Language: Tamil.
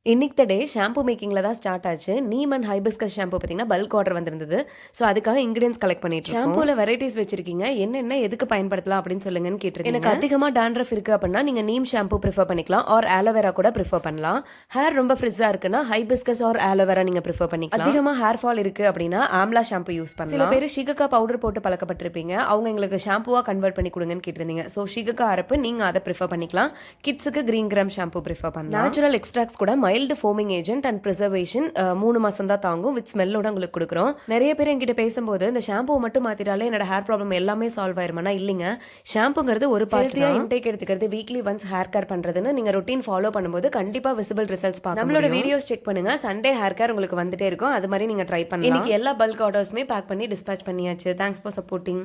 இன்னைக்கு த டே ஷாம்பு மேக்கிங்ல தான் ஸ்டார்ட் ஆச்சு. நீம் அண்ட் ஹைபிஸ்கஸ் ஷாம்பு பார்த்தீங்கன்னா பல்க் ஆர்டர் வந்திருந்தது. ஸோ அதுக்காக இன்கிரியன்ஸ் கலெக்ட் பண்ணிட்டு இருக்கோம். ஷாம்பூல வெரைட்டிஸ் வச்சிருக்கீங்க, என்னென்ன எதுக்கு பயன்படுத்தலாம் அப்படின்னு சொல்லுங்கன்னு கேட்டிருக்கீங்க. எனக்கு அதிகமா dandruff இருக்கு அப்படின்னா நீங்க நீம் ஷாம்பு ப்ரிஃபர் பண்ணிக்கலாம், ஆர் ஆலோவேரா கூட ப்ரிஃபர் பண்ணலாம். ஹேர் ரொம்ப ஃப்ரிஸ்ஸா இருக்குன்னா ஹைபிஸ்கஸ் ஆர் ஆலோவேரா நீங்க ப்ரிஃபர் பண்ணிக்கலாம். அதிகமா ஹேர் ஃபால் இருக்கு அப்படின்னா ஆம்லா ஷாம்பு யூஸ் பண்ணலாம். சில பேர் ஷிகக்கா பவுடர் போட்டு பழக்கப்பட்டிருப்பீங்க, அவங்க எங்களுக்கு ஷாம்புவா கன்வெர்ட் பண்ணி கொடுங்கன்னு கேட்டிருந்தீங்க. ஸோ ஷிகக்கா அரப்பு நீங்க அதை ப்ரிஃபர் பண்ணிக்கலாம். கிட்ஸுக்கு கிரீன் கிராம் ஷாம்பு ப்ரிஃபர் பண்ணலாம். நேச்சுரல் எக்ஸ்ட்ராக்ட்ஸ் கூட mild foaming agent and preservation 3 மாசம் தான் தாங்கும், வித் ஸ்மெல்லோட உங்களுக்கு கொடுக்குறோம். நிறைய பேர் என்கிட்ட பேசும்போது இந்த ஷாம்பு மட்டும் மாத்திட்டாலே என்னோட ஹேர் ப்ராப்ளம் எல்லாமே சால்வ் ஆயிருமானா இல்லைங்க. ஷாம்புங்கிறது ஒரு ஹெல்த்தியா இன்டேக் எடுத்துக்கிறது, வீக்லி ஒன்ஸ் ஹேர் கேர் பண்றதுன்னு நீங்க ரொட்டீன் ஃபாலோ பண்ணும்போது கண்டிப்பா விசிபிள் ரிசல்ட்ஸ் பார்க்கலாம். நம்மளோட வீடியோஸ் செக் பண்ணுங்க, சண்டே ஹேர் கேர் உங்களுக்கு வந்துட்டே இருக்கும். அது மாதிரி நீங்க ட்ரை பண்ணலாம். இன்னைக்கு எல்லா பல்க் ஆர்டர்ஸுமே பேக் பண்ணி டிஸ்பேச் பண்ணியாச்சு. Thanks for supporting.